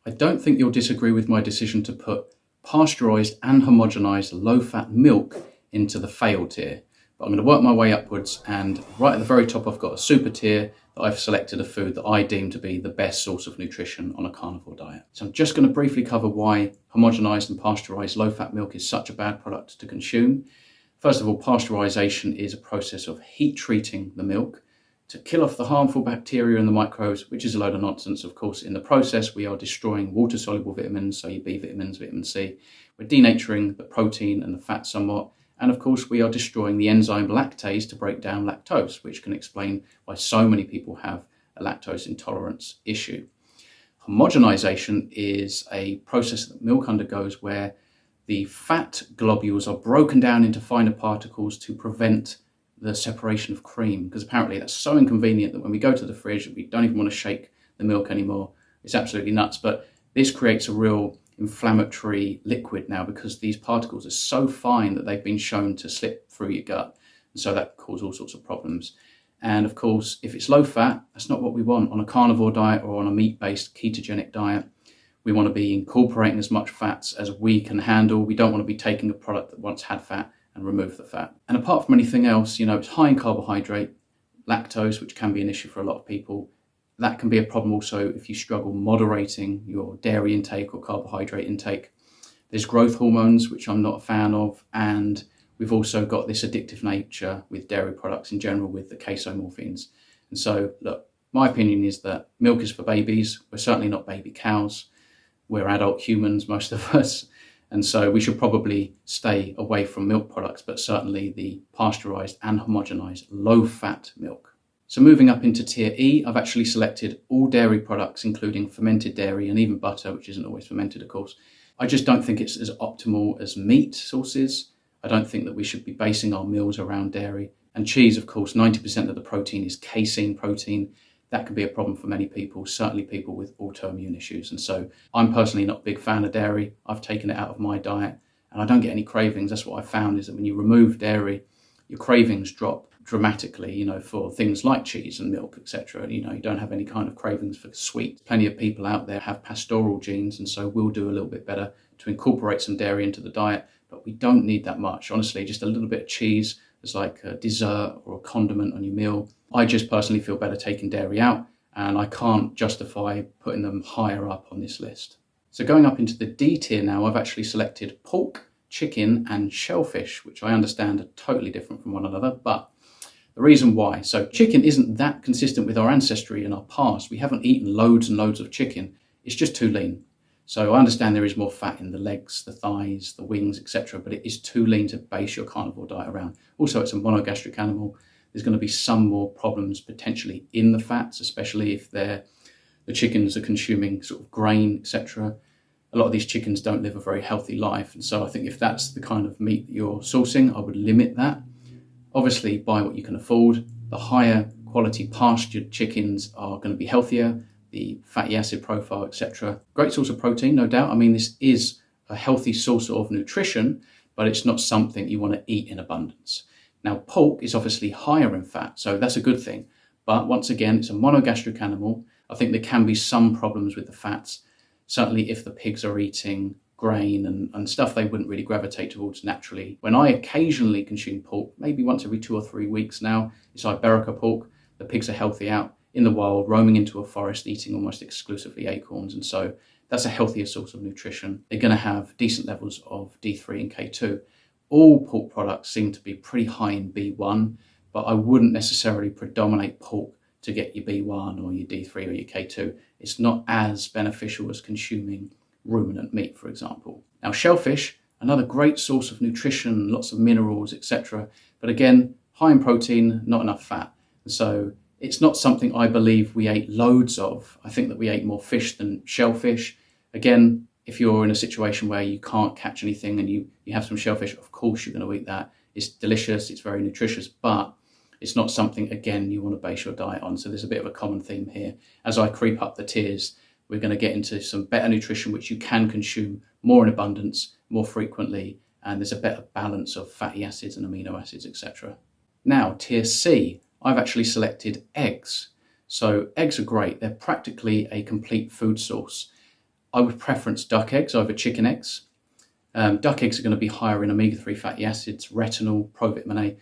I don't think you'll disagree with my decision to put pasteurised and homogenised low-fat milk into the fail tier. But I'm going to work my way upwards, and right at the very top I've got a super tier that I've selected a food that I deem to be the best source of nutrition on a carnivore diet. So I'm just going to briefly cover why homogenised and pasteurised low-fat milk is such a bad product to consume. First of all, pasteurisation is a process of heat treating the milk to kill off the harmful bacteria and the microbes, which is a load of nonsense. Of course, in the process, we are destroying water-soluble vitamins, so your B vitamins, vitamin C. We're denaturing the protein and the fat somewhat. And of course, we are destroying the enzyme lactase to break down lactose, which can explain why so many people have a lactose intolerance issue. Homogenization is a process that milk undergoes where the fat globules are broken down into finer particles to prevent the separation of cream, because apparently that's so inconvenient that when we go to the fridge, we don't even want to shake the milk anymore. It's absolutely nuts. But this creates a real inflammatory liquid now, because these particles are so fine that they've been shown to slip through your gut. And so that can cause all sorts of problems. And of course, if it's low fat, that's not what we want on a carnivore diet or on a meat-based ketogenic diet. We want to be incorporating as much fats as we can handle. We don't want to be taking a product that once had fat and remove the fat. And apart from anything else, it's high in carbohydrate, lactose, which can be an issue for a lot of people. That can be a problem also if you struggle moderating your dairy intake or carbohydrate intake. There's growth hormones, which I'm not a fan of, and we've also got this addictive nature with dairy products in general with the casomorphines. And so, look, my opinion is that milk is for babies. We're certainly not baby cows. We're adult humans, most of us. And so we should probably stay away from milk products, but certainly the pasteurised and homogenised low-fat milk. So moving up into tier E, I've actually selected all dairy products, including fermented dairy and even butter, which isn't always fermented, of course. I just don't think it's as optimal as meat sources. I don't think that we should be basing our meals around dairy. And cheese, of course, 90% of the protein is casein protein. That can be a problem for many people, certainly people with autoimmune issues. And so I'm personally not a big fan of dairy. I've taken it out of my diet and I don't get any cravings. That's what I found, is that when you remove dairy, your cravings drop dramatically, for things like cheese and milk, etc. You don't have any kind of cravings for sweet. Plenty of people out there have pastoral genes, and so we'll do a little bit better to incorporate some dairy into the diet, but we don't need that much. Honestly, just a little bit of cheese as like a dessert or a condiment on your meal. I just personally feel better taking dairy out, and I can't justify putting them higher up on this list. So going up into the D tier now, I've actually selected pork, chicken and shellfish, which I understand are totally different from one another, but the reason why. So chicken isn't that consistent with our ancestry in our past. We haven't eaten loads and loads of chicken. It's just too lean. So I understand there is more fat in the legs, the thighs, the wings, etc., but it is too lean to base your carnivore diet around. Also, it's a monogastric animal. There's going to be some more problems potentially in the fats, especially if the chickens are consuming sort of grain, etc. A lot of these chickens don't live a very healthy life. And so I think if that's the kind of meat that you're sourcing, I would limit that. Obviously, buy what you can afford. The higher quality pastured chickens are going to be healthier, the fatty acid profile, etc. Great source of protein, no doubt. I mean, this is a healthy source of nutrition, but it's not something you want to eat in abundance. Now, pork is obviously higher in fat, so that's a good thing. But once again, it's a monogastric animal. I think there can be some problems with the fats, certainly if the pigs are eating grain and stuff they wouldn't really gravitate towards naturally. When I occasionally consume pork, maybe once every 2 or 3 weeks now, it's Iberica pork. The pigs are healthy out in the wild, roaming into a forest, eating almost exclusively acorns. And so that's a healthier source of nutrition. They're going to have decent levels of D3 and K2. All pork products seem to be pretty high in B1, but I wouldn't necessarily predominate pork to get your B1 or your D3 or your K2. It's not as beneficial as consuming ruminant meat, for example. Now, shellfish, another great source of nutrition, lots of minerals, etc. But again, high in protein, not enough fat. And so it's not something I believe we ate loads of. I think that we ate more fish than shellfish. Again, if you're in a situation where you can't catch anything and you have some shellfish, of course you're going to eat that. It's delicious, it's very nutritious, but it's not something, again, you want to base your diet on. So there's a bit of a common theme here. As I creep up the tiers, we're going to get into some better nutrition, which you can consume more in abundance, more frequently, and there's a better balance of fatty acids and amino acids, etc. Now, tier C, I've actually selected eggs. So eggs are great. They're practically a complete food source. I would preference duck eggs over chicken eggs. Duck eggs are going to be higher in omega-3 fatty acids, retinol, provitamin A,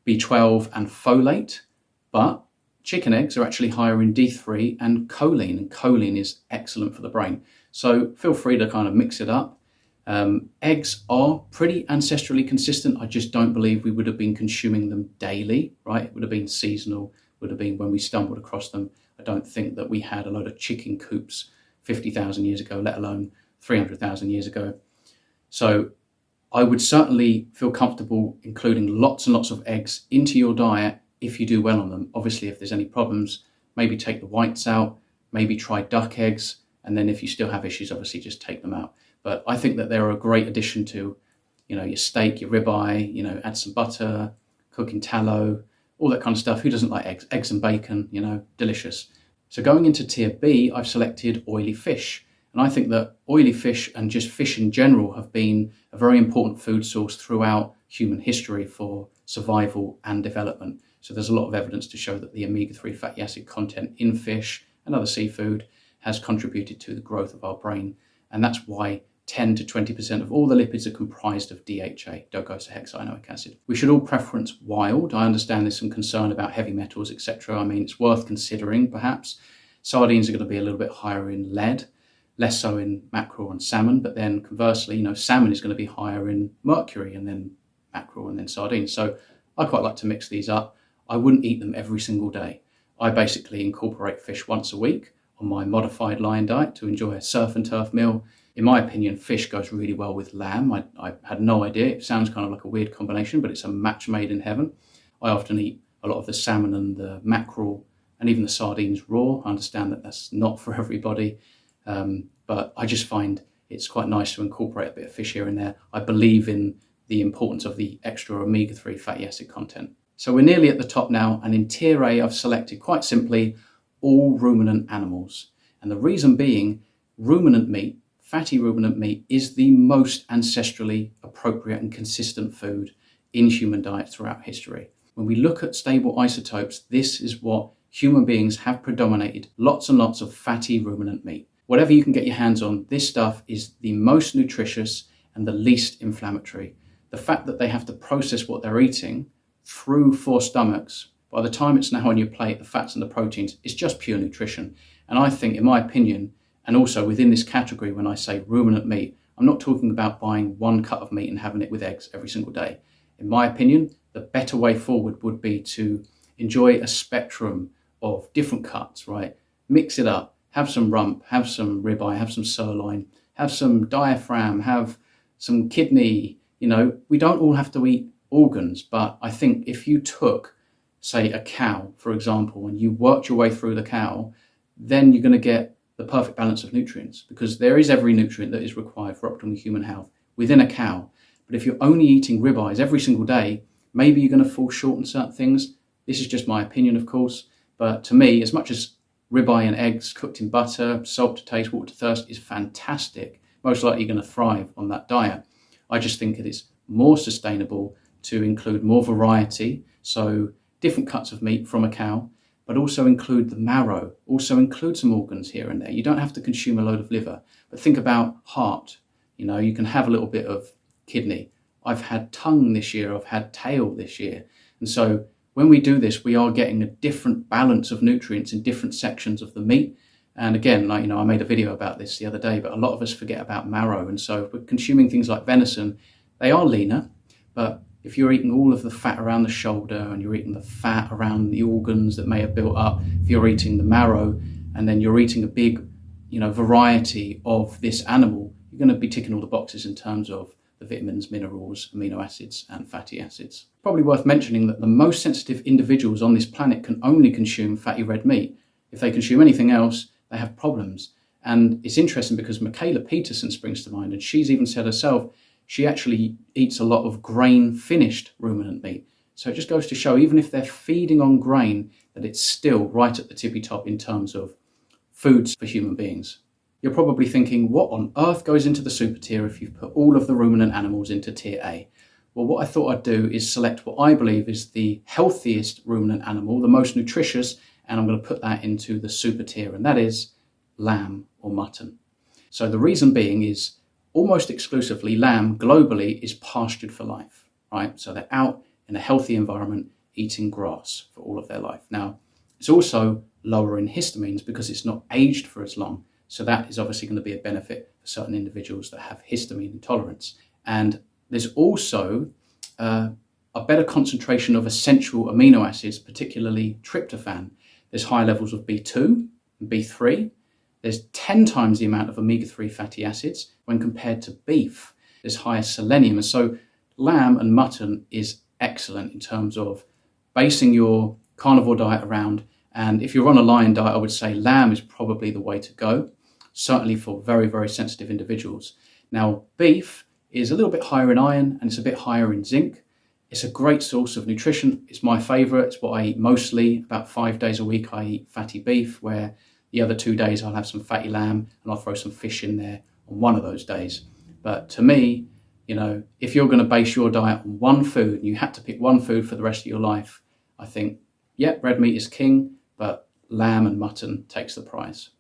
B12 and folate, but chicken eggs are actually higher in D3 and choline is excellent for the brain. So feel free to kind of mix it up. Eggs are pretty ancestrally consistent. I just don't believe we would have been consuming them daily, right? It would have been seasonal, would have been when we stumbled across them. I don't think that we had a load of chicken coops 50,000 years ago, let alone 300,000 years ago. So I would certainly feel comfortable including lots and lots of eggs into your diet if you do well on them. Obviously, if there's any problems, maybe take the whites out, maybe try duck eggs, and then if you still have issues, obviously just take them out. But I think that they're a great addition to, your steak, your ribeye, add some butter, cook in tallow, all that kind of stuff. Who doesn't like eggs? Eggs and bacon, delicious. So going into tier B, I've selected oily fish. And I think that oily fish and just fish in general have been a very important food source throughout human history for survival and development. So there's a lot of evidence to show that the omega-3 fatty acid content in fish and other seafood has contributed to the growth of our brain. And that's why 10 to 20% of all the lipids are comprised of DHA, docosahexaenoic acid. We should all preference wild. I understand there's some concern about heavy metals, etc. I mean, it's worth considering perhaps. Sardines are going to be a little bit higher in lead, less so in mackerel and salmon, but then conversely, salmon is going to be higher in mercury and then mackerel and then sardines. So I quite like to mix these up. I wouldn't eat them every single day. I basically incorporate fish once a week on my modified lion diet to enjoy a surf and turf meal. In my opinion, fish goes really well with lamb. I had no idea. It sounds kind of like a weird combination, but it's a match made in heaven. I often eat a lot of the salmon and the mackerel and even the sardines raw. I understand that that's not for everybody. But I just find it's quite nice to incorporate a bit of fish here and there. I believe in the importance of the extra omega-3 fatty acid content. So we're nearly at the top now, and in tier A, I've selected quite simply all ruminant animals. And the reason being, ruminant meat, fatty ruminant meat, is the most ancestrally appropriate and consistent food in human diets throughout history. When we look at stable isotopes, this is what human beings have predominated, lots and lots of fatty ruminant meat. Whatever you can get your hands on, this stuff is the most nutritious and the least inflammatory. The fact that they have to process what they're eating through 4 stomachs, by the time it's now on your plate, the fats and the proteins, it's just pure nutrition. And I think, in my opinion, and also within this category, when I say ruminant meat, I'm not talking about buying 1 cut of meat and having it with eggs every single day. In my opinion, the better way forward would be to enjoy a spectrum of different cuts, right? Mix it up. Have some rump, have some ribeye, have some sirloin, have some diaphragm, have some kidney. We don't all have to eat organs, but I think if you took, say, a cow, for example, and you worked your way through the cow, then you're going to get the perfect balance of nutrients, because there is every nutrient that is required for optimal human health within a cow. But if you're only eating ribeyes every single day, maybe you're going to fall short on certain things. This is just my opinion, of course. But to me, as much as ribeye and eggs cooked in butter, salt to taste, water to thirst is fantastic, most likely going to thrive on that diet. I just think it is more sustainable to include more variety, so different cuts of meat from a cow, but also include the marrow, also include some organs here and there. You don't have to consume a load of liver, but think about heart. You can have a little bit of kidney. I've had tongue this year, I've had tail this year. And so when we do this, we are getting a different balance of nutrients in different sections of the meat. And again, I made a video about this the other day, but a lot of us forget about marrow. And so if we're consuming things like venison, they are leaner, but if you're eating all of the fat around the shoulder and you're eating the fat around the organs that may have built up, if you're eating the marrow and then you're eating a big, variety of this animal, you're going to be ticking all the boxes in terms of the vitamins, minerals, amino acids, and fatty acids. Probably worth mentioning that the most sensitive individuals on this planet can only consume fatty red meat. If they consume anything else, they have problems. And it's interesting because Michaela Peterson springs to mind, and she's even said herself, she actually eats a lot of grain-finished ruminant meat. So it just goes to show, even if they're feeding on grain, that it's still right at the tippy top in terms of foods for human beings. You're probably thinking, what on earth goes into the super tier if you've put all of the ruminant animals into tier A? Well, what I thought I'd do is select what I believe is the healthiest ruminant animal, the most nutritious, and I'm going to put that into the super tier, and that is lamb or mutton. So the reason being is almost exclusively lamb globally is pastured for life, right? So they're out in a healthy environment eating grass for all of their life. Now, it's also lower in histamines because it's not aged for as long. So that is obviously going to be a benefit for certain individuals that have histamine intolerance. And there's also a better concentration of essential amino acids, particularly tryptophan. There's high levels of B2 and B3. There's 10 times the amount of omega-3 fatty acids when compared to beef. There's higher selenium. And so lamb and mutton is excellent in terms of basing your carnivore diet around. And if you're on a lion diet, I would say lamb is probably the way to go, certainly for very, very sensitive individuals. Now, beef is a little bit higher in iron and it's a bit higher in zinc. It's a great source of nutrition. It's my favorite. It's what I eat mostly. About 5 days a week, I eat fatty beef, where the other 2 days I'll have some fatty lamb and I'll throw some fish in there on one of those days. But to me, if you're going to base your diet on one food and you had to pick one food for the rest of your life, I think, red meat is king, but lamb and mutton takes the prize.